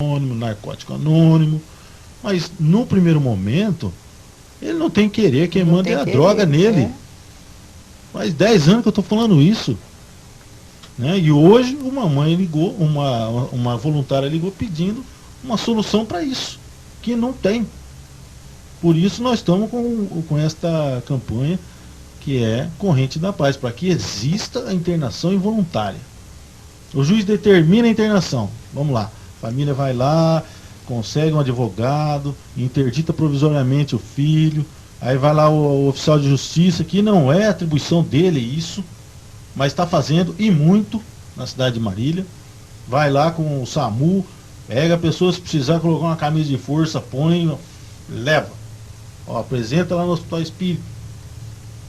anônimo, narcótico anônimo, mas no primeiro momento, ele não tem querer, quem manda é a droga nele. Faz 10 anos que eu estou falando isso. Né? E hoje uma mãe ligou, uma voluntária ligou pedindo uma solução para isso, que não tem. Por isso nós estamos com esta campanha, que é Corrente da Paz, para que exista a internação involuntária. O juiz determina a internação. Vamos lá. A família vai lá, consegue um advogado, interdita provisoriamente o filho, aí vai lá o oficial de justiça, que não é atribuição dele isso, mas está fazendo, e muito, na cidade de Marília. Vai lá com o SAMU, pega a pessoa, se precisar colocar uma camisa de força, põe, leva. Ó, apresenta lá no Hospital Espírita.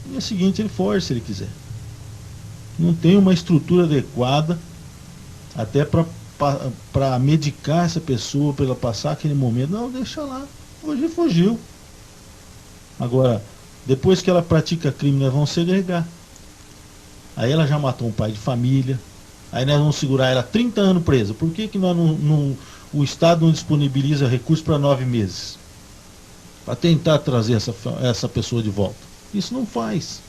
No dia seguinte ele foge, se ele quiser. Não tem uma estrutura adequada até para medicar essa pessoa, para ela passar aquele momento. Não, deixa lá. Hoje fugiu. Agora, depois que ela pratica crime, nós vamos segregar. Aí ela já matou um pai de família. Aí nós vamos segurar ela 30 anos presa. Por que nós o Estado não disponibiliza recursos para 9 meses? Para tentar trazer essa pessoa de volta. Isso não faz.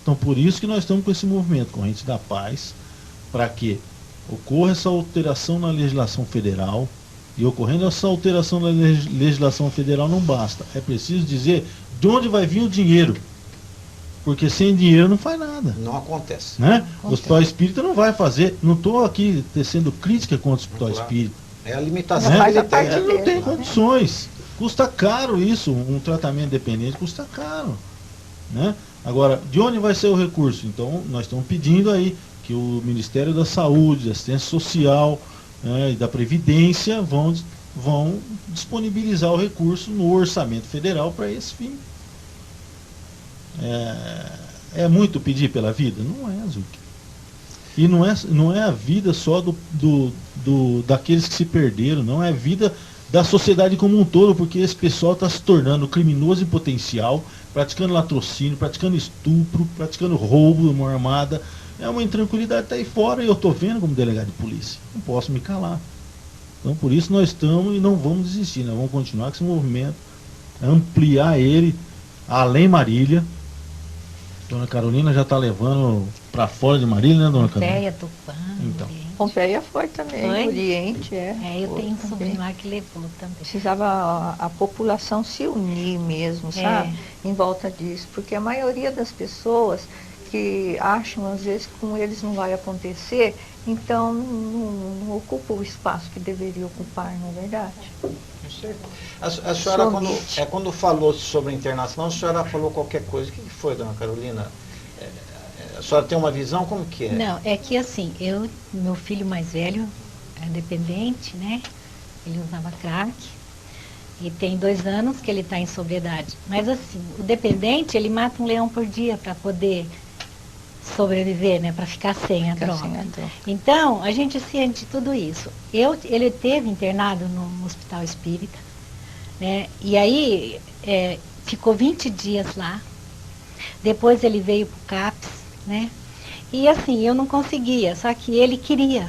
Então por isso que nós estamos com esse movimento Corrente da Paz, para que ocorra essa alteração na legislação federal. E ocorrendo essa alteração na legislação federal não basta. É preciso dizer de onde vai vir o dinheiro. Porque sem dinheiro não faz nada. Não acontece. Né? O Hospital Espírita não vai fazer. Não estou aqui tecendo crítica contra o Hospital Espírita. É a limitação que ele tem. Ele não tem condições. Custa caro isso. Um tratamento dependente custa caro. Né? Agora, de onde vai ser o recurso? Então, nós estamos pedindo aí que o Ministério da Saúde, da Assistência Social, e da Previdência vão disponibilizar o recurso no orçamento federal para esse fim. É muito pedir pela vida? Não é, Zuc. E não é a vida só daqueles que se perderam, não é a vida da sociedade como um todo, porque esse pessoal está se tornando criminoso em potencial, praticando latrocínio, praticando estupro, praticando roubo de uma armada. É uma intranquilidade tá aí fora, e eu estou vendo como delegado de polícia. Não posso me calar. Então por isso nós estamos e não vamos desistir, nós vamos continuar com esse movimento, ampliar ele além Marília. Dona Carolina já está levando para fora de Marília, né, Dona Carolina? Pompeia, Tupã. Então. Pompeia foi também, Foi? Oriente, eu tenho um também. sobrinho lá que levou também. Precisava a população se unir mesmo, sabe? Em volta disso, porque a maioria das pessoas que acham, às vezes, que com eles não vai acontecer, então não ocupa o espaço que deveria ocupar, não é verdade? A senhora, quando falou sobre a internação, a senhora falou qualquer coisa. O que foi, Dona Carolina? A senhora tem uma visão? Como que é? Não, é que assim, meu filho mais velho é dependente, né? Ele usava crack. E tem 2 anos que ele está em sobriedade. Mas assim, o dependente, ele mata um leão por dia para poder sobreviver, né? Para ficar sem a droga. Então, a gente sente tudo isso. Ele teve internado no Hospital Espírita, né? E aí, ficou 20 dias lá. Depois ele veio para o CAPS, né? E assim, eu não conseguia, só que ele queria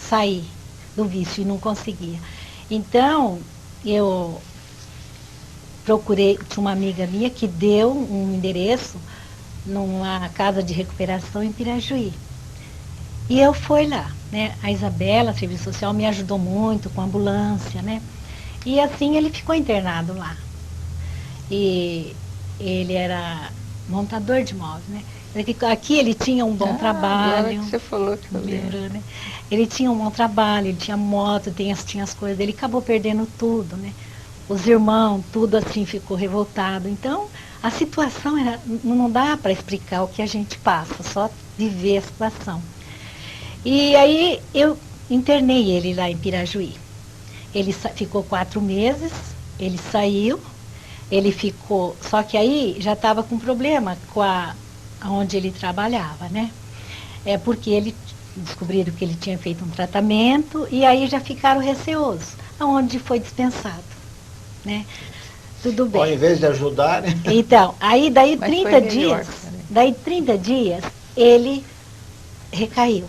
sair do vício e não conseguia. Então, eu procurei, tinha uma amiga minha que deu um endereço numa casa de recuperação em Pirajuí. E eu fui lá, né? A Isabela, a serviço social, me ajudou muito com a ambulância, né? E assim ele ficou internado lá. E ele era montador de móveis, né? Aqui ele tinha um bom trabalho. Que você falou que eu lembro, né? Ele tinha um bom trabalho, ele tinha moto, tinha as coisas dele, acabou perdendo tudo, né? Os irmãos, tudo assim ficou revoltado. Então, a situação não dá para explicar o que a gente passa, só viver a situação. E aí eu internei ele lá em Pirajuí. Ele ficou 4 meses, ele saiu, ele ficou, só que aí já estava com problema com onde ele trabalhava, né? Porque descobriram que ele tinha feito um tratamento e aí já ficaram receosos, aonde foi dispensado, né? Tudo bem. Ao invés de ajudarem. Então, aí daí 30 dias ele recaiu.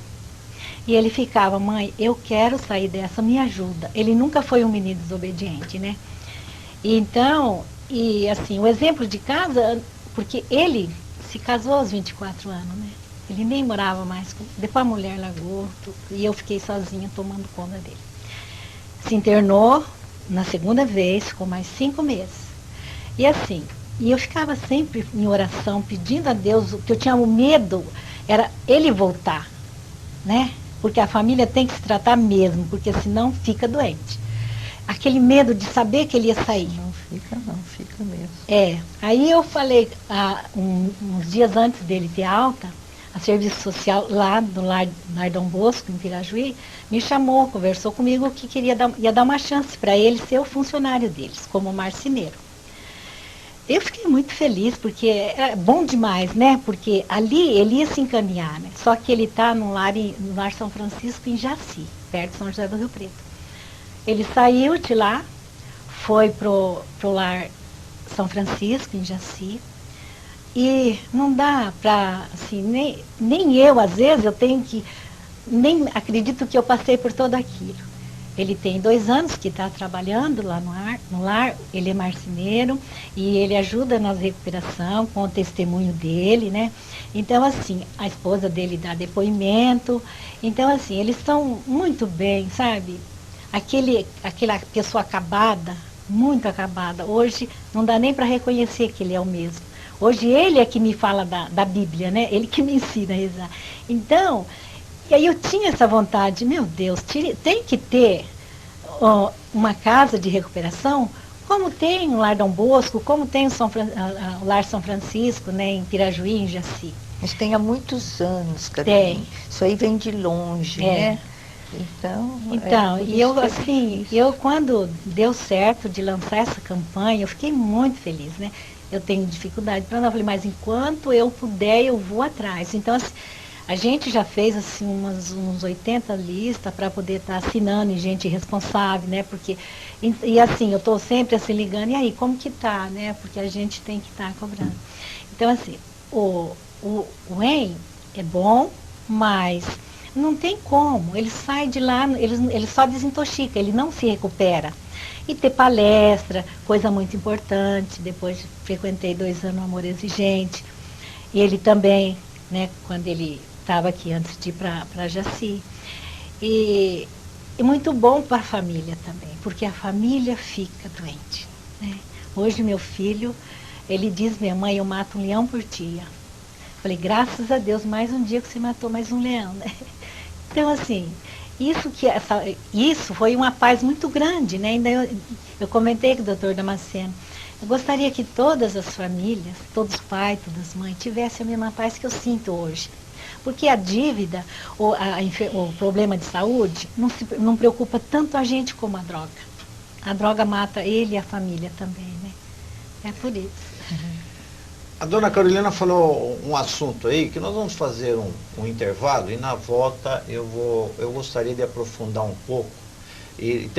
E ele ficava, mãe, eu quero sair dessa, me ajuda. Ele nunca foi um menino desobediente, né? Então, e assim, o exemplo de casa, porque ele se casou aos 24 anos, né? Ele nem morava mais, depois a mulher largou, e eu fiquei sozinha tomando conta dele. Se internou na segunda vez, ficou mais 5 meses. E assim, e eu ficava sempre em oração, pedindo a Deus, o que eu tinha um medo era ele voltar, né? Porque a família tem que se tratar mesmo, porque senão fica doente. Aquele medo de saber que ele ia sair. Não, fica mesmo. Aí eu falei, uns dias antes dele ter alta, a serviço social lá no Lar Dom Bosco, em Pirajuí, me chamou, conversou comigo que ia dar uma chance para ele ser o funcionário deles, como marceneiro. Eu fiquei muito feliz, porque era bom demais, né? Porque ali ele ia se encaminhar, né? Só que ele está no lar São Francisco, em Jaci, perto de São José do Rio Preto. Ele saiu de lá, foi pro lar São Francisco, em Jaci, e não dá para, assim, nem eu, às vezes, eu tenho que, nem acredito que eu passei por tudo aquilo. Ele tem 2 anos que está trabalhando lá no lar, ele é marceneiro e ele ajuda na recuperação com o testemunho dele, né? Então, assim, a esposa dele dá depoimento. Então, assim, eles estão muito bem, sabe? Aquela pessoa acabada, muito acabada, hoje não dá nem para reconhecer que ele é o mesmo. Hoje ele é que me fala da Bíblia, né? Ele que me ensina a rezar. Então, e aí eu tinha essa vontade, meu Deus, tem que ter uma casa de recuperação, como tem o Lar Dom Bosco, como tem o Lar São Francisco, né, em Pirajuí, em Jaci. Mas tem há muitos anos, Carolina. Isso aí vem de longe, né? Então, e eu assim, eu quando deu certo de lançar essa campanha, eu fiquei muito feliz, né? Eu tenho dificuldade para não, eu falei, mas enquanto eu puder, eu vou atrás. Então, assim, a gente já fez assim uns 80 listas para poder estar assinando em gente responsável, né? Porque, e assim, eu estou sempre assim ligando, e aí, como que tá, né? Porque a gente tem que estar cobrando. Então, assim, o EN é bom, mas não tem como. Ele sai de lá, ele só desintoxica, ele não se recupera. E ter palestra, coisa muito importante. Depois frequentei 2 anos o Amor Exigente. E ele também, né, quando ele estava aqui antes de ir para Jaci. E muito bom para a família também, porque a família fica doente, né? Hoje meu filho, ele diz, minha mãe, eu mato um leão por dia. Falei, graças a Deus, mais um dia que você matou mais um leão, né? Então, assim, isso foi uma paz muito grande, né? Ainda eu comentei com o doutor Damasceno, eu gostaria que todas as famílias, todos os pais, todas as mães, tivessem a mesma paz que eu sinto hoje. Porque a dívida, o problema de saúde, não preocupa tanto a gente como a droga. A droga mata ele e a família também, né? É por isso. A dona Carolina falou um assunto aí, que nós vamos fazer um intervalo, e na volta eu gostaria de aprofundar um pouco. E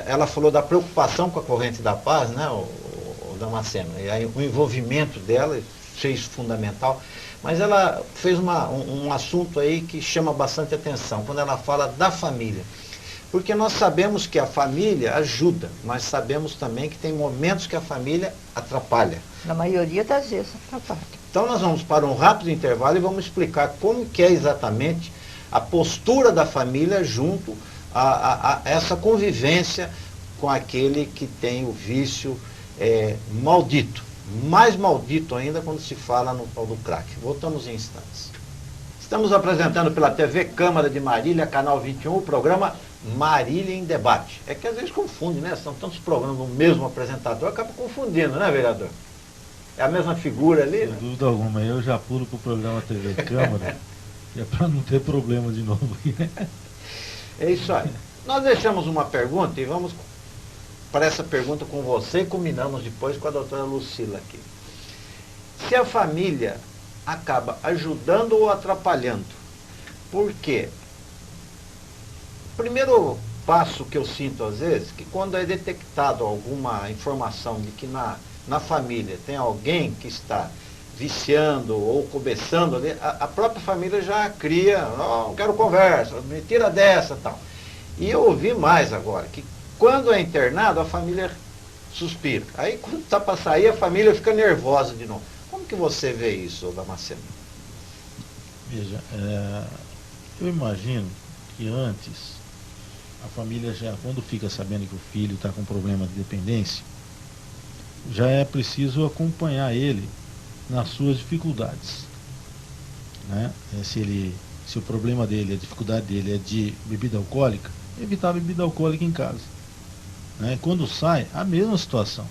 ela falou da preocupação com a corrente da paz, né, o Damasceno, e aí o envolvimento dela, fez fundamental, mas ela fez um assunto aí que chama bastante atenção, quando ela fala da família. Porque nós sabemos que a família ajuda, mas sabemos também que tem momentos que a família atrapalha. Na maioria das vezes atrapalha. Então nós vamos para um rápido intervalo e vamos explicar como que é exatamente a postura da família junto a essa convivência com aquele que tem o vício maldito. Mais maldito ainda quando se fala no tal do crack. Voltamos em instantes. Estamos apresentando pela TV Câmara de Marília, canal 21, o programa Marília em Debate. É que às vezes confunde, né? São tantos programas do mesmo apresentador, acaba confundindo, né, vereador? É a mesma figura ali, né? Sem dúvida alguma, eu já pulo para o programa TV Câmara, que é para não ter problema de novo aqui, né? É isso aí. Nós deixamos uma pergunta e vamos para essa pergunta com você e combinamos depois com a doutora Lucila aqui. Se a família acaba ajudando ou atrapalhando, por quê? O primeiro passo que eu sinto às vezes, que quando é detectado alguma informação de que na família tem alguém que está viciando ou cobiçando ali, a própria família já cria, não quero conversa, me tira dessa e tal. E eu ouvi mais agora, que quando é internado, a família suspira. Aí quando está para sair, a família fica nervosa de novo. Como que você vê isso, Damasceno? Veja, eu imagino que antes, a família já, quando fica sabendo que o filho está com problema de dependência, já é preciso acompanhar ele nas suas dificuldades, né? Se o problema dele, a dificuldade dele é de bebida alcoólica, evitar a bebida alcoólica em casa, né? Quando sai, a mesma situação,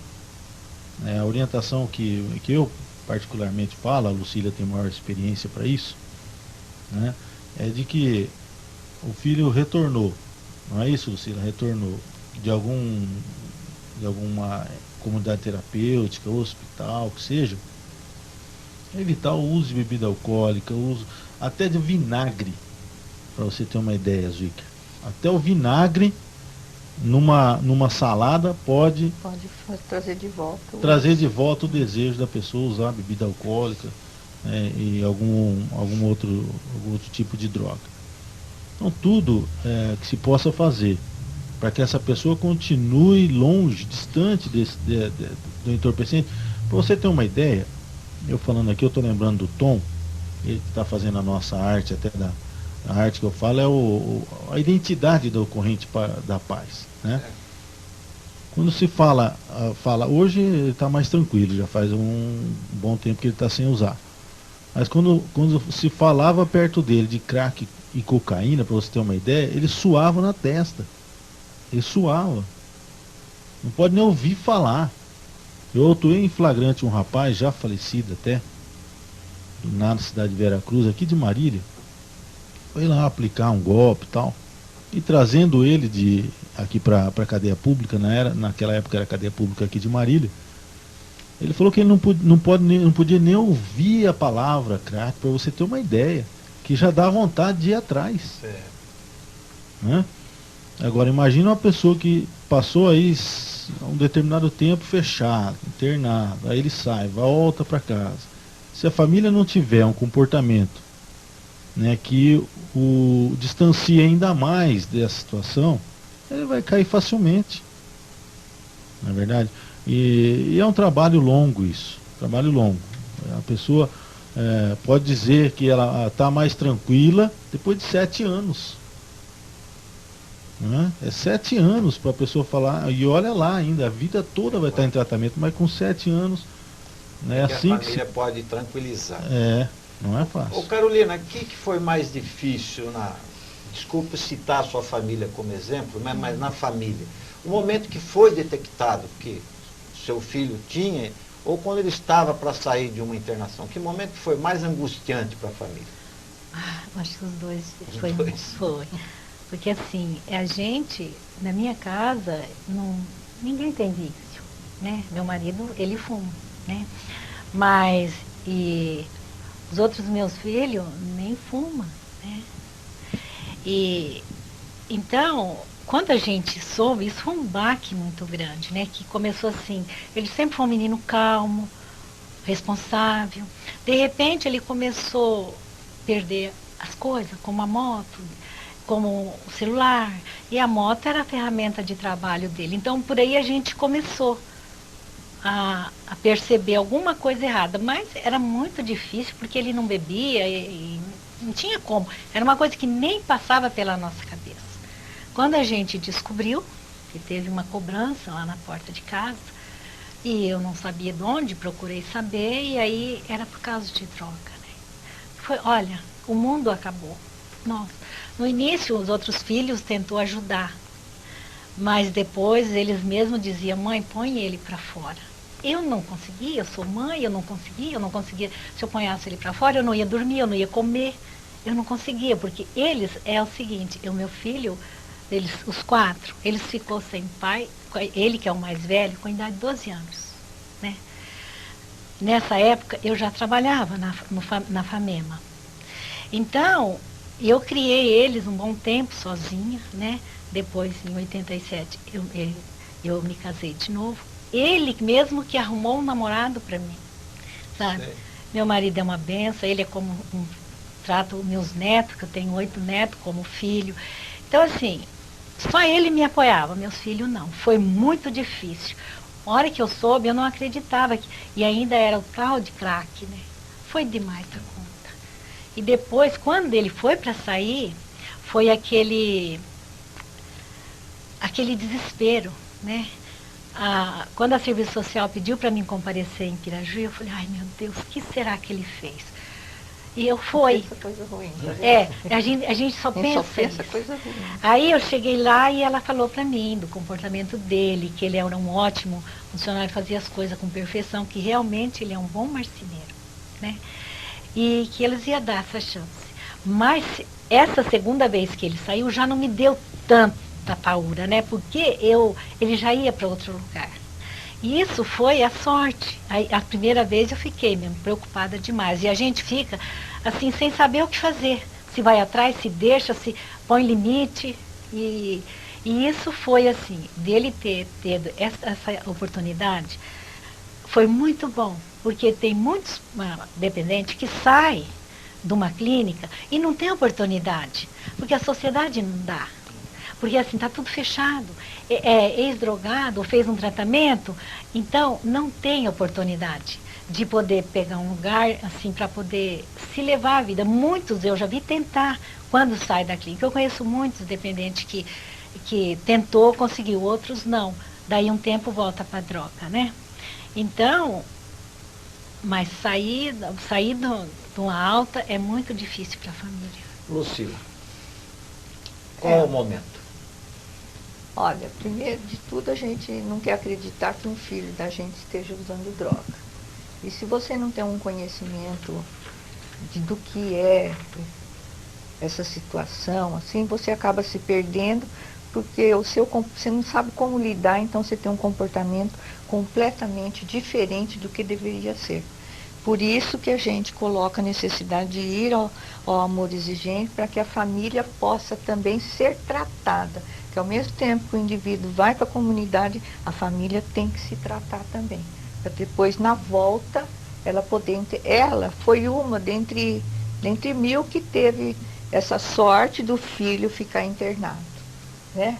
né? A orientação que eu particularmente falo, a Lucília tem maior experiência para isso, né? É de que o filho retornou, não é isso, Lucília? Retornou de alguma comunidade terapêutica, hospital, que seja, evitar o uso de bebida alcoólica, o uso até de vinagre, para você ter uma ideia, Zica. Até o vinagre numa salada pode trazer de volta o desejo da pessoa usar bebida alcoólica, né, e algum outro tipo de droga. Então tudo que se possa fazer para que essa pessoa continue longe, distante do entorpecente. Para você ter uma ideia, eu falando aqui, eu estou lembrando do Tom, ele que está fazendo a nossa arte, até a arte que eu falo é a identidade da corrente da paz, né? Quando se fala hoje ele está mais tranquilo, já faz um bom tempo que ele está sem usar. Mas quando se falava perto dele de crack e cocaína, para você ter uma ideia, ele suava na testa. Ele suava. Não pode nem ouvir falar. Eu atuei em flagrante um rapaz, já falecido até, na cidade de Veracruz, aqui de Marília. Foi lá aplicar um golpe e tal. E trazendo ele aqui para a cadeia pública, naquela época era a cadeia pública aqui de Marília. Ele falou que ele não podia nem ouvir a palavra crack, para você ter uma ideia. Que já dá vontade de ir atrás. Né? Agora imagina uma pessoa que passou aí um determinado tempo fechado, internado, aí ele sai, volta para casa. Se a família não tiver um comportamento, né, que o distancie ainda mais dessa situação, ele vai cair facilmente. Não é verdade? E é um trabalho longo isso, trabalho longo. A pessoa pode dizer que ela está mais tranquila depois de 7 anos. Né? É 7 anos para a pessoa falar, e olha lá ainda, a vida toda vai estar em tratamento, mas com 7 anos, né, assim a família pode tranquilizar. Não é fácil. Ô Carolina, o que foi mais difícil desculpa citar a sua família como exemplo, mas na família, o momento que foi detectado que seu filho tinha, ou quando ele estava para sair de uma internação, que momento que foi mais angustiante para a família? Acho que os dois. Foi. Porque assim, a gente, na minha casa, ninguém tem vício, né? Meu marido, ele fuma, né? Mas, e os outros meus filhos nem fumam, né? E, então, quando a gente soube, isso foi um baque muito grande, né? Que começou assim, ele sempre foi um menino calmo, responsável. De repente, ele começou a perder as coisas, como a moto, como o celular, e a moto era a ferramenta de trabalho dele. Então, por aí a gente começou a perceber alguma coisa errada, mas era muito difícil, porque ele não bebia e não tinha como. Era uma coisa que nem passava pela nossa cabeça. Quando a gente descobriu que teve uma cobrança lá na porta de casa, e eu não sabia de onde, procurei saber, e aí era por causa de droga, né? Olha, o mundo acabou. Nossa. No início, os outros filhos tentou ajudar, mas depois eles mesmos diziam, mãe, põe ele para fora. Eu não conseguia, eu sou mãe, eu não conseguia. Se eu ponhasse ele para fora, eu não ia dormir, eu não ia comer, eu não conseguia, porque eles, é o seguinte, o meu filho, os 4, eles ficou sem pai, ele que é o mais velho, com a idade de 12 anos, né? Nessa época, eu já trabalhava na FAMEMA. Então, eu criei eles um bom tempo sozinha, né? Depois, em 87, eu me casei de novo. Ele mesmo que arrumou um namorado para mim, sabe? Meu marido é uma benção, ele é como trato meus netos, que eu tenho 8 netos, como filho. Então, assim, só ele me apoiava, meus filhos não. Foi muito difícil. A hora que eu soube, eu não acreditava. E ainda era o tal de crack, né? Foi demais da conta. E depois, quando ele foi para sair, foi aquele desespero, né? Quando a Serviço Social pediu para mim comparecer em Pirajuí, eu falei, ai meu Deus, o que será que ele fez? E eu fui. Pensa coisa ruim. Tá vendo? A gente só pensa pensa isso. coisa ruim. Aí eu cheguei lá e ela falou para mim do comportamento dele, que ele era um ótimo funcionário, fazia as coisas com perfeição, que realmente ele é um bom marceneiro, né? E que eles iam dar essa chance. Mas essa segunda vez que ele saiu já não me deu tanta paura, né? Porque ele já ia para outro lugar. E isso foi a sorte. A primeira vez eu fiquei mesmo preocupada demais. E a gente fica assim, sem saber o que fazer. Se vai atrás, se deixa, se põe limite. E isso foi assim, dele ter tido essa oportunidade, foi muito bom. Porque tem muitos dependentes que saem de uma clínica e não tem oportunidade. Porque a sociedade não dá. Porque assim, está tudo fechado. Ex-drogado, fez um tratamento, então não tem oportunidade de poder pegar um lugar assim para poder se levar a vida. Muitos eu já vi tentar quando sai da clínica. Eu conheço muitos dependentes que tentou, conseguiu, outros não. Daí um tempo volta para a droga, né? Então, mas sair de uma alta é muito difícil para a família. Lucila, qual é o momento? Olha, primeiro de tudo, a gente não quer acreditar que um filho da gente esteja usando droga. E se você não tem um conhecimento do que é essa situação, assim, você acaba se perdendo, porque você não sabe como lidar, então você tem um comportamento completamente diferente do que deveria ser. Por isso que a gente coloca a necessidade de ir ao amor exigente, para que a família possa também ser tratada. Que ao mesmo tempo que o indivíduo vai para a comunidade, a família tem que se tratar também. Para depois, na volta, ela poder... Ela foi uma dentre 1000 que teve essa sorte do filho ficar internado, né?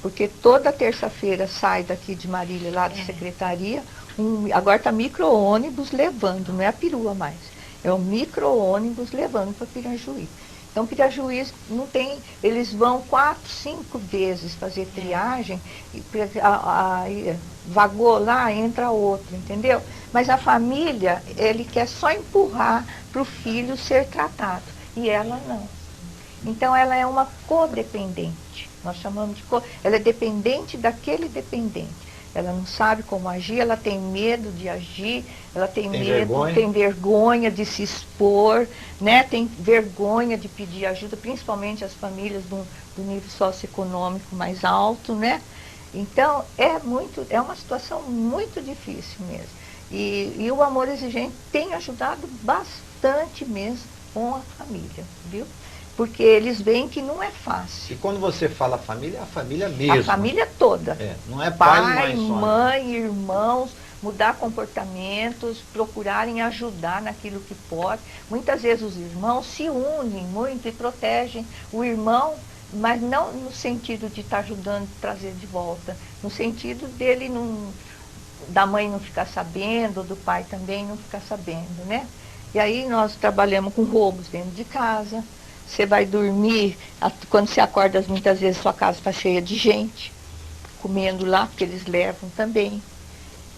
Porque toda terça-feira sai daqui de Marília, lá da secretaria, agora está micro-ônibus levando, não é a perua mais, é o micro-ônibus levando para Pirajuí. Então, Pirajuí não tem, eles vão 4, 5 vezes fazer triagem, e vagou lá, entra outro, entendeu? Mas a família, ele quer só empurrar para o filho ser tratado, e ela não. Então, ela é uma codependente, nós chamamos de ela é dependente daquele dependente. Ela não sabe como agir, ela tem medo de agir, ela tem vergonha de se expor, né? Tem vergonha de pedir ajuda, principalmente as famílias do nível socioeconômico mais alto, né? Então, é uma situação muito difícil mesmo. E o amor exigente tem ajudado bastante mesmo com a família, viu? Porque eles veem que não é fácil. E quando você fala família, é a família mesmo. A família toda. Não é pai, mãe, irmãos, mudar comportamentos, procurarem ajudar naquilo que pode. Muitas vezes os irmãos se unem muito e protegem o irmão, mas não no sentido de estar ajudando a trazer de volta, no sentido dele da mãe não ficar sabendo, do pai também não ficar sabendo, né? E aí nós trabalhamos com roubos dentro de casa. Você vai dormir, quando você acorda, muitas vezes sua casa está cheia de gente, comendo lá, porque eles levam também.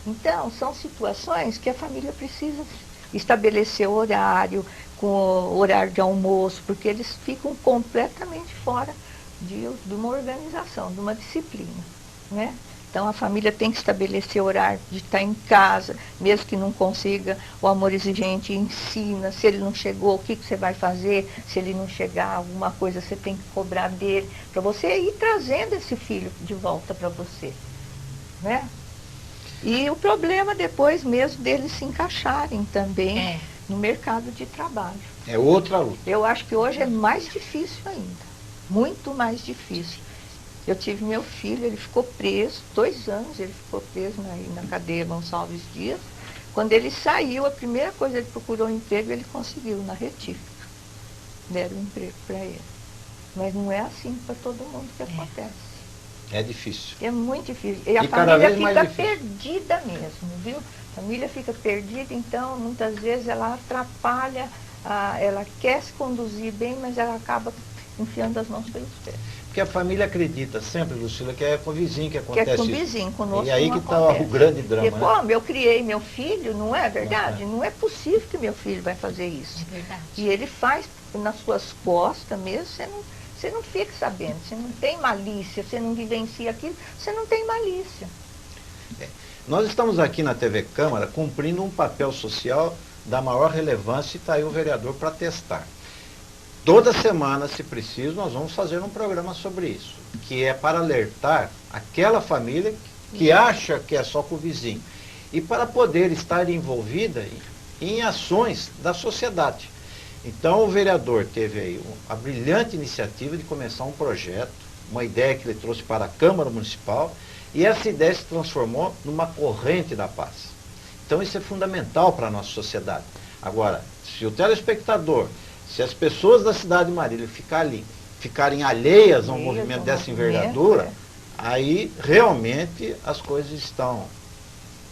Então, são situações que a família precisa estabelecer horário, com horário de almoço, porque eles ficam completamente fora de uma organização, de uma disciplina, né? Então, a família tem que estabelecer horário de estar em casa, mesmo que não consiga, o amor exigente ensina, se ele não chegou, o que você vai fazer, se ele não chegar, alguma coisa você tem que cobrar dele, para você ir trazendo esse filho de volta para você, né? E o problema depois mesmo deles se encaixarem também no mercado de trabalho. É outra luta. Eu acho que hoje é mais difícil ainda, muito mais difícil. Eu tive meu filho, ele ficou preso, 2 anos, ele ficou preso na cadeia Gonçalves Dias. Quando ele saiu, a primeira coisa, ele procurou um emprego, ele conseguiu na retífica. Deram um emprego para ele. Mas não é assim para todo mundo que acontece. É difícil. É muito difícil. E a cada família vez mais fica difícil. perdida mesmo, viu? A família fica perdida, então, muitas vezes ela atrapalha, ela quer se conduzir bem, mas ela acaba enfiando as mãos pelos pés. Porque a família acredita sempre, Lucila, que é com o vizinho que Que acontece é com o isso. vizinho, conosco E aí não que está acontece. o grande drama, E, né? pô, eu criei meu filho, não é verdade? Não é possível que meu filho vai fazer isso. É verdade. E ele faz nas suas costas mesmo, você não fica sabendo, você não tem malícia, você não vivencia aquilo, você não tem malícia. Nós estamos aqui na TV Câmara cumprindo um papel social da maior relevância e está aí o vereador para testar. Toda semana, se preciso, nós vamos fazer um programa sobre isso, que é para alertar aquela família que acha que é só com o vizinho e para poder estar envolvida em ações da sociedade. Então o vereador teve aí a brilhante iniciativa de começar um projeto, uma ideia que ele trouxe para a Câmara Municipal, e essa ideia se transformou numa corrente da paz. Então isso é fundamental para a nossa sociedade. Agora, se o telespectador, se as pessoas da cidade de Marília ficarem alheias a um movimento dessa envergadura, aí realmente as coisas estão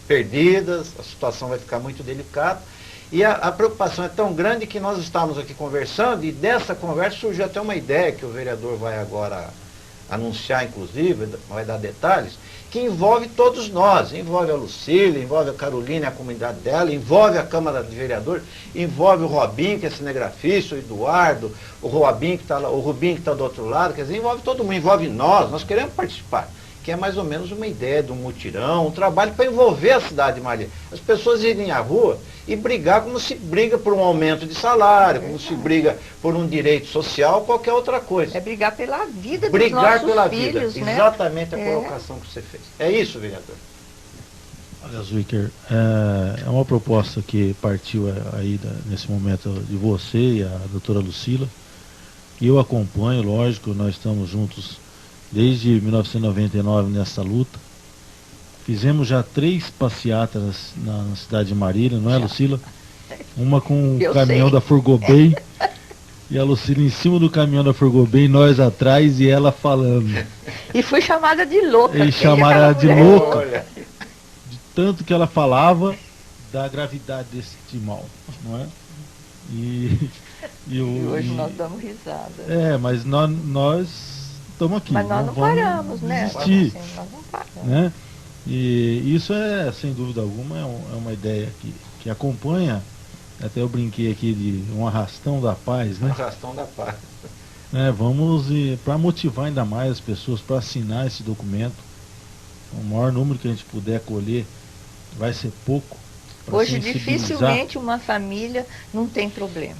perdidas, a situação vai ficar muito delicada. E a preocupação é tão grande que nós estamos aqui conversando, e dessa conversa surgiu até uma ideia que o vereador vai agora anunciar, inclusive, vai dar detalhes, que envolve todos nós, envolve a Lucília, envolve a Carolina e a comunidade dela, envolve a Câmara de Vereadores, envolve o Robinho, que é cinegrafista, o Eduardo, o Rubinho que está do outro lado, quer dizer, envolve todo mundo, envolve nós queremos participar, que é mais ou menos uma ideia de um mutirão, um trabalho para envolver a cidade de Marília. As pessoas irem à rua e brigar como se briga por um aumento de salário, como se briga por um direito social, qualquer outra coisa. É brigar pela vida dos Brigar nossos pela filhos, vida, né? exatamente a colocação que você fez. É isso, vereador? Olha, Zwicker, é uma proposta que partiu aí nesse momento de você e a doutora Lucila, e eu acompanho, lógico, nós estamos juntos desde 1999 nessa luta. Fizemos já 3 passeatas na cidade de Marília, não é, Lucila? Uma com o caminhão da Furgobem, e a Lucila em cima do caminhão da Furgobem, nós atrás e ela falando. E fui chamada de louca. E chamaram ela de mulher. louca, Olha, de tanto que ela falava da gravidade desse mal, não é? E hoje nós damos risada. mas nós estamos aqui. Mas nós não vamos paramos, né? desistir, Assim, nós não paramos. né? E isso é, sem dúvida alguma, é uma ideia que acompanha, até eu brinquei aqui de um arrastão da paz, né? arrastão da paz. Vamos para motivar ainda mais as pessoas para assinar esse documento. O maior número que a gente puder colher vai ser pouco. Hoje dificilmente uma família não tem problema.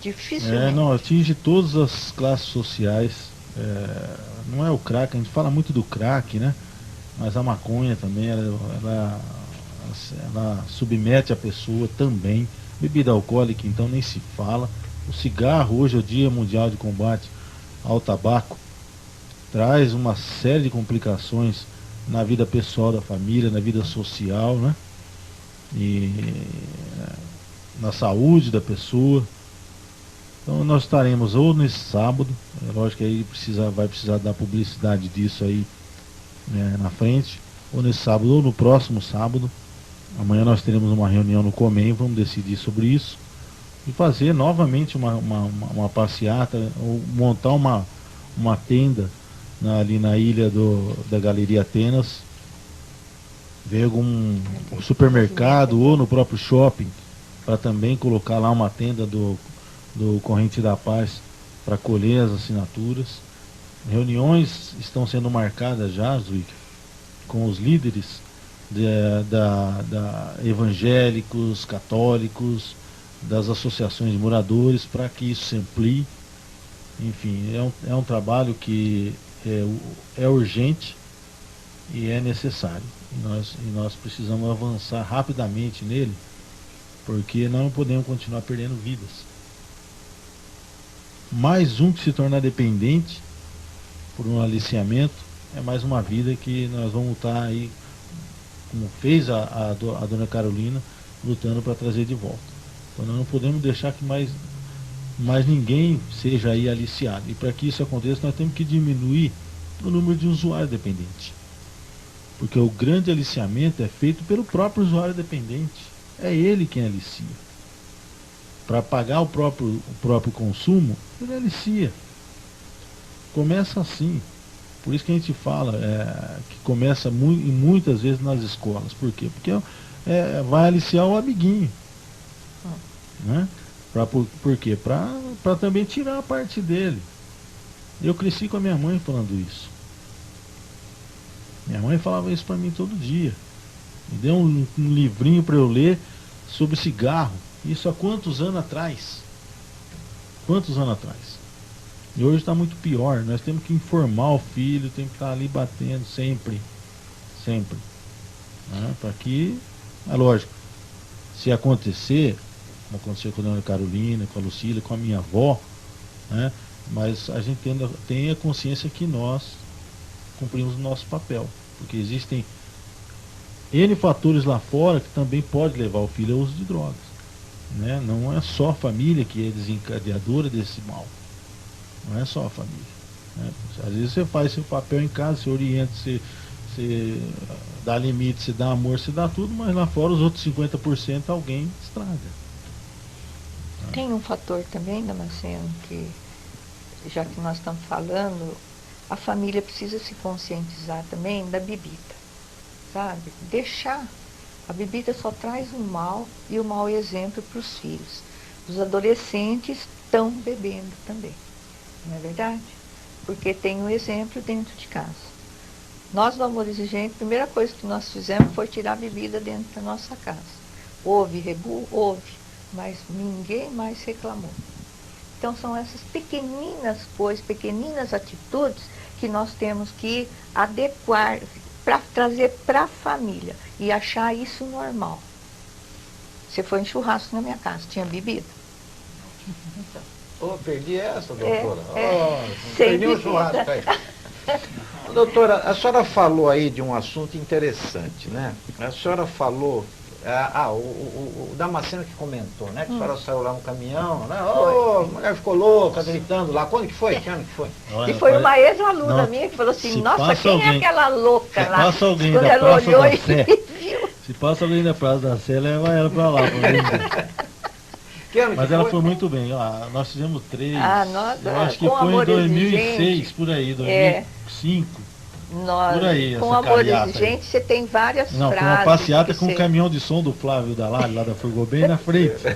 Dificilmente. Não, atinge todas as classes sociais. Não é o crack, a gente fala muito do crack, né? Mas a maconha também, ela submete a pessoa também. Bebida alcoólica, então, nem se fala. O cigarro, hoje é o Dia Mundial de Combate ao Tabaco, traz uma série de complicações na vida pessoal da família, na vida social, né? E na saúde da pessoa. Então nós estaremos ou nesse sábado, lógico que aí vai precisar da publicidade disso aí na frente, ou nesse sábado ou no próximo sábado. Amanhã nós teremos uma reunião no Comem, vamos decidir sobre isso e fazer novamente uma passeata, ou montar uma tenda ali na ilha da Galeria Atenas, ver algum supermercado ou no próprio shopping, para também colocar lá uma tenda do Corrente da Paz para colher as assinaturas. Reuniões estão sendo marcadas já, Zwick, com os líderes da evangélicos, católicos, das associações de moradores, para que isso se amplie. Enfim, é um trabalho que é urgente e é necessário. E nós precisamos avançar rapidamente nele, porque não podemos continuar perdendo vidas. Mais um que se tornar dependente por um aliciamento é mais uma vida que nós vamos estar aí, como fez a dona Carolina, lutando para trazer de volta. Então nós não podemos deixar que mais ninguém seja aí aliciado. E para que isso aconteça, nós temos que diminuir o número de usuários dependentes. Porque o grande aliciamento é feito pelo próprio usuário dependente. É ele quem alicia. Para pagar o próprio consumo, ele alicia. Começa assim. Por isso que a gente fala que começa muitas vezes nas escolas. Por quê? Porque vai aliciar o amiguinho. Né? Por quê? Para também tirar a parte dele. Eu cresci com a minha mãe falando isso. Minha mãe falava isso para mim todo dia. Me deu um livrinho para eu ler sobre cigarro. Isso há quantos anos atrás? Quantos anos atrás? E hoje está muito pior. Nós temos que informar o filho, temos que estar ali batendo sempre. Sempre. Né? Para que, é lógico, se acontecer, como aconteceu com a dona Carolina, com a Lucília, com a minha avó, né? Mas a gente tenha consciência que nós cumprimos o nosso papel. Porque existem N fatores lá fora que também pode levar o filho ao uso de drogas. Né? Não é só a família que é desencadeadora desse mal. Não é só a família. Né? Às vezes você faz seu papel em casa, você orienta, você dá limite, você dá amor, você dá tudo, mas lá fora os outros 50% alguém estraga. Tem um fator também, Damasceno, que já que nós estamos falando, a família precisa se conscientizar também da bebida, sabe? Deixar. A bebida só traz o mal e o mau exemplo para os filhos. Os adolescentes estão bebendo também, não é verdade? Porque tem um exemplo dentro de casa. Nós do Amor Exigente, a primeira coisa que nós fizemos foi tirar a bebida dentro da nossa casa. Houve rebu? Houve, mas ninguém mais reclamou. Então são essas pequeninas coisas, pequeninas atitudes que nós temos que adequar para trazer para a família e achar isso normal. Você foi em churrasco na minha casa, tinha bebida? Perdi essa, doutora. Sem perdi o churrasco aí. Doutora, a senhora falou aí de um assunto interessante, né? A senhora falou, o Damasceno que comentou, né? Que a senhora saiu lá no caminhão, né? A mulher ficou louca, gritando lá. Quando que foi? Que ano que foi? E foi uma ex-aluna minha que falou assim, nossa, quem é aquela louca lá? Passa alguém quando da ela Praça olhou da e Sé. viu. Se passa alguém da Praça da Sé, leva ela para lá. Que ano Mas que ela foi? foi muito bem. Nós fizemos 3. Nossa, eu acho que com foi em Amor 2006, Exigente. por aí, 2005. Nós, Por aí, com essa Amor carreata Exigente, você tem várias Não, frases. foi uma passeata que com um você- caminhão de som do Flávio Dalali, lá da Furgobem, na frente.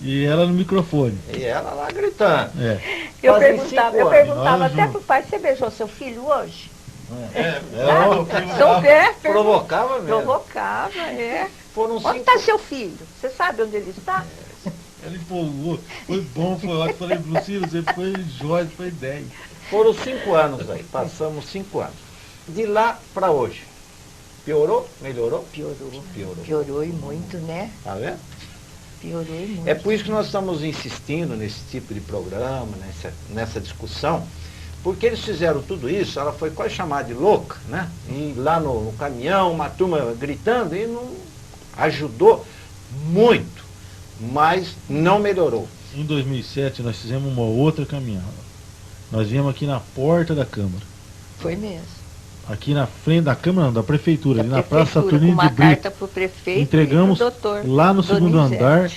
E ela no microfone. E ela lá gritando. É. Eu Fazem perguntava, 5 anos. perguntava Nós até juntos. pro pai, você beijou seu filho hoje? Ela São perto. provocava mesmo. Provocava, é. Foram Onde 5 está seu filho? Você sabe onde ele está? Ela empolgou. Foi bom, foi ótimo. Falei, Lucília, você foi jóia, foi 10. Foram 5 anos aí, passamos 5 anos. De lá para hoje, piorou? Melhorou? Piorou. Piorou. Piorou e muito, né? Tá vendo? Piorou e muito. É por isso que nós estamos insistindo nesse tipo de programa, nessa discussão, porque eles fizeram tudo isso, ela foi quase chamada de louca, né? E lá no caminhão, uma turma gritando, e não ajudou muito, mas não melhorou. Em 2007, nós fizemos uma outra caminhada. Nós viemos aqui na porta da Câmara. Foi mesmo. Aqui na frente da Câmara, não, da Prefeitura, ali na Praça Prefeitura, com Saturnino uma de Brito. carta para o prefeito Entregamos e pro doutor lá no segundo Donizete. andar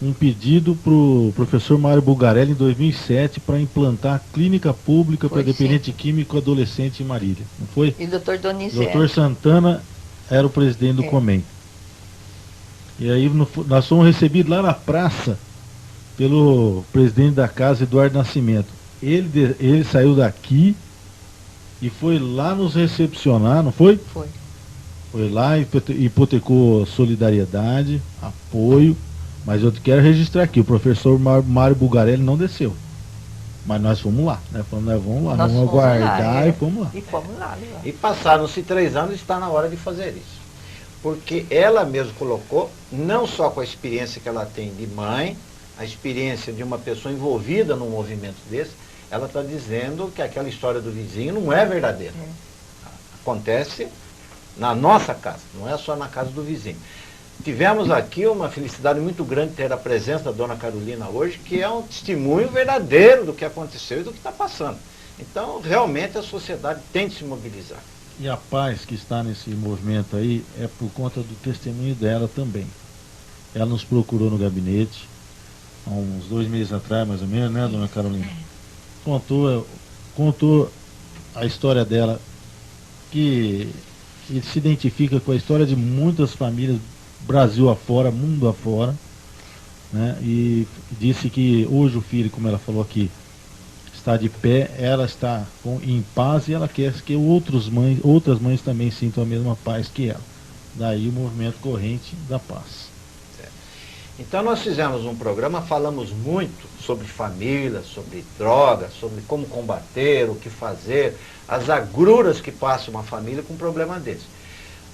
um pedido para o professor Mário Bulgarelli em 2007 para implantar clínica pública para Foi, dependente químico adolescente em Marília. Não foi? E doutor Donizete. Doutor Santana era o presidente do É. COMEM. E aí nós fomos recebidos lá na praça pelo presidente da casa, Eduardo Nascimento. Ele saiu daqui e foi lá nos recepcionar, não foi? Foi. Foi lá e hipotecou solidariedade, apoio, mas eu quero registrar aqui, o professor Mário Bulgarelli não desceu. Mas nós fomos lá, né? Falamos, nós vamos lá, Nós vamos fomos lá, aguardar é. e fomos lá. E fomos lá. E passaram-se 3 anos e está na hora de fazer isso. Porque ela mesma colocou, não só com a experiência que ela tem de mãe, a experiência de uma pessoa envolvida num movimento desse, ela está dizendo que aquela história do vizinho não é verdadeira. Acontece na nossa casa, não é só na casa do vizinho. tivemos aqui uma felicidade muito grande ter a presença da dona Carolina hoje, que é um testemunho verdadeiro do que aconteceu e do que está passando. Então, realmente, a sociedade tem de se mobilizar. E a paz que está nesse movimento aí é por conta do testemunho dela também. Ela nos procurou no gabinete, há uns 2 meses atrás, mais ou menos, né, dona Carolina? Contou a história dela, que se identifica com a história de muitas famílias, Brasil afora, mundo afora, né? E disse que hoje o filho, como ela falou aqui, está de pé, ela está em paz e ela quer que outras mães também sintam a mesma paz que ela. Daí o movimento Corrente da Paz. Então nós fizemos um programa, falamos muito sobre família, sobre drogas, sobre como combater, o que fazer, as agruras que passa uma família com um problema desse.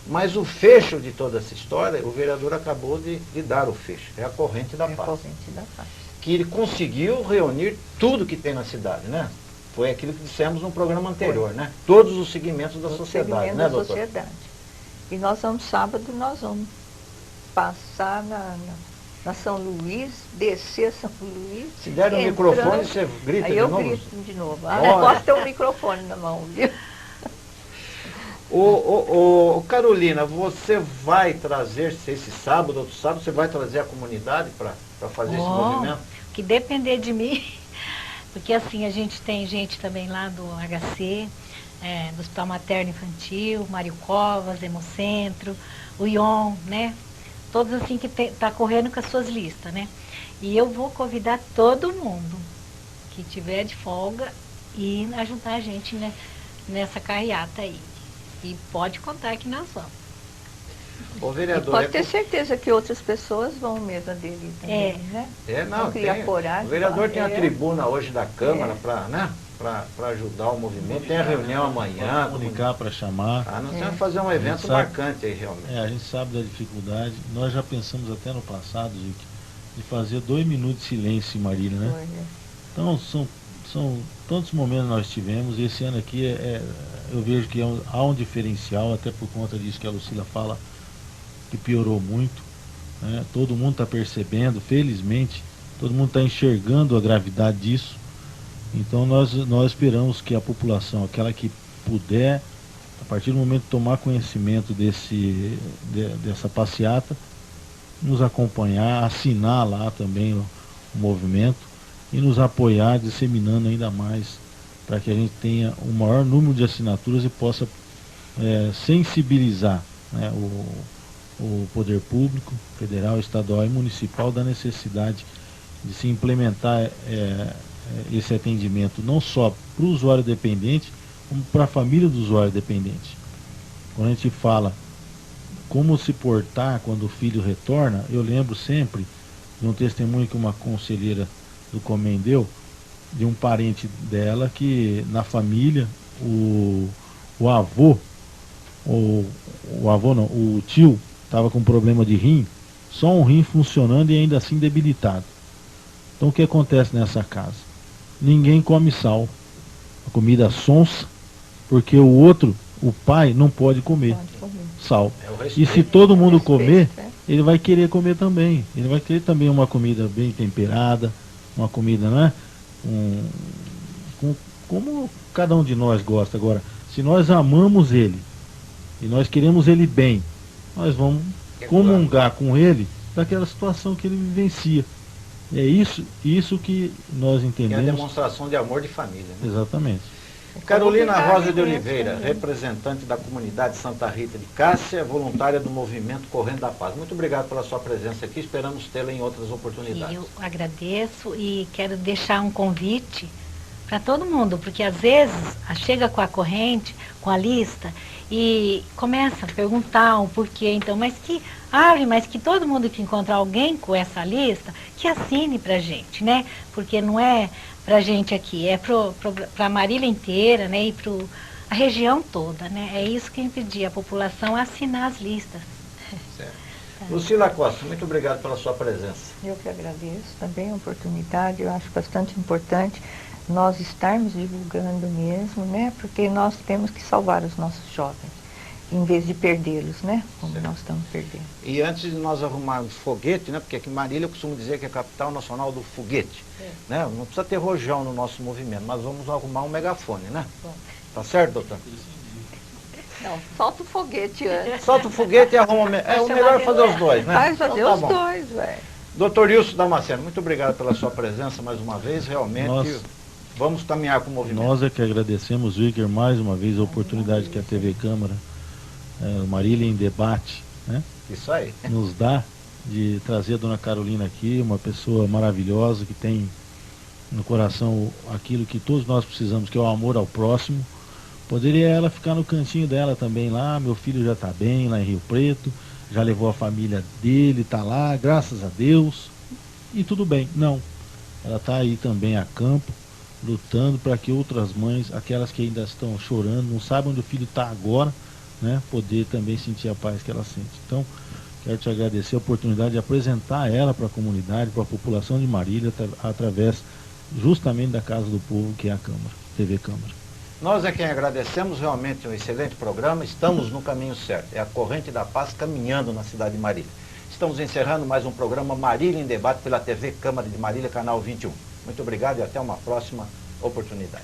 Mas o fecho de toda essa história, o vereador acabou de dar o fecho, é a Corrente da Paz. A Corrente da Paz. Que ele conseguiu reunir tudo que tem na cidade, né? Foi aquilo que dissemos no programa anterior, né? Todos os segmentos da sociedade, né, doutor? Sociedade. E nós vamos, sábado, nós vamos passar na São Luís, descer São Luís. Se der um microfone, você grita aí de novo? Aí eu grito de novo. Não posso ter um microfone na mão, viu? Carolina, você vai trazer, se esse sábado, outro sábado, você vai trazer a comunidade para fazer esse movimento? Que depender de mim, porque assim, a gente tem gente também lá do HC, do Hospital Materno Infantil, Mário Covas, Hemocentro, o ION, né? Todos assim que tá correndo com as suas listas, né? E eu vou convidar todo mundo que tiver de folga e ajudar a gente, né, nessa carreata aí. E pode contar que nós vamos. O vereador, pode ter certeza que outras pessoas vão mesmo dele também, né? Não, tem, coragem, o vereador tem a tribuna hoje da Câmara para ajudar o movimento, tem a reunião amanhã. Comunicar para chamar. Nós temos que fazer um evento marcante aí, realmente. A gente sabe da dificuldade. Nós já pensamos até no passado, Zique, de fazer 2 minutos de silêncio em Marília, né? Então, são tantos momentos que nós tivemos, e esse ano aqui eu vejo que há um diferencial, até por conta disso que a Lucila fala, que piorou muito, né? Todo mundo está percebendo, felizmente, todo mundo está enxergando a gravidade disso. Então nós esperamos que a população, aquela que puder, a partir do momento de tomar conhecimento dessa passeata, nos acompanhar, assinar lá também o movimento e nos apoiar, disseminando ainda mais, para que a gente tenha o maior número de assinaturas e possa sensibilizar, né, o poder público, federal, estadual e municipal da necessidade de se implementar esse atendimento, não só para o usuário dependente, como para a família do usuário dependente. Quando a gente fala como se portar quando o filho retorna, eu lembro sempre de um testemunho que uma conselheira do Comem deu, de um parente dela que na família o avô, o tio estava com problema de rim, só um rim funcionando e ainda assim debilitado. Então o que acontece nessa casa? Ninguém come sal, a comida sonsa, porque o pai não pode comer sal. E se todo mundo comer, ele vai querer comer também. Ele vai querer também uma comida bem temperada, uma comida, né? Como cada um de nós gosta. Agora, se nós amamos ele e nós queremos ele bem, nós vamos comungar com ele daquela situação que ele vivencia. É isso que nós entendemos. Que é a demonstração de amor de família, né? Exatamente. Carolina Rosa de Oliveira, representante da comunidade Santa Rita de Cássia, voluntária do movimento Corrente da Paz. Muito obrigado pela sua presença aqui, esperamos tê-la em outras oportunidades. Eu agradeço e quero deixar um convite para todo mundo, porque às vezes chega com a corrente, com a lista, e começa a perguntar o porquê, então, mas que todo mundo que encontrar alguém com essa lista, que assine pra gente, né? Porque não é pra gente aqui, é pra Marília inteira, né? E a região toda, né? É isso que a gente pedia, a população assinar as listas. Certo. Tá. Lucila Costa, muito obrigado pela sua presença. Eu que agradeço também a oportunidade, eu acho bastante importante nós estarmos divulgando mesmo, né? Porque nós temos que salvar os nossos jovens. em vez de perdê-los, né? Como Certo. nós estamos perdendo. E antes de nós arrumarmos foguete, né? Porque aqui em Marília eu costumo dizer que é a capital nacional do foguete. Né? Não precisa ter rojão no nosso movimento, mas vamos arrumar um megafone, né? Bom. Tá certo, doutor? Não, solta o foguete antes. Solta o foguete e arruma. É o melhor fazer os dois, né? Vai fazer Então tá os bom. dois, velho. Doutor Wilson Damasceno, muito obrigado pela sua presença mais uma vez. Realmente Nós- vamos caminhar com o movimento. Nós é que agradecemos, Wicker, mais uma vez a oportunidade que a TV Câmara, Marília em Debate, né, Isso aí. nos dá de trazer a dona Carolina aqui, uma pessoa maravilhosa que tem no coração aquilo que todos nós precisamos, que é o amor ao próximo. Poderia ela ficar no cantinho dela também lá, meu filho já está bem lá em Rio Preto, já levou a família dele, está lá, graças a Deus, e tudo bem. Não, ela está aí também a campo, lutando para que outras mães, aquelas que ainda estão chorando, não sabem onde o filho está agora, né, poder também sentir a paz que ela sente. Então, quero te agradecer a oportunidade de apresentar ela para a comunidade, para a população de Marília, através justamente da Casa do Povo, que é a Câmara, TV Câmara. Nós é quem agradecemos, realmente um excelente programa, estamos no caminho certo. É a Corrente da Paz caminhando na cidade de Marília. Estamos encerrando mais um programa Marília em Debate pela TV Câmara de Marília, canal 21. Muito obrigado e até uma próxima oportunidade.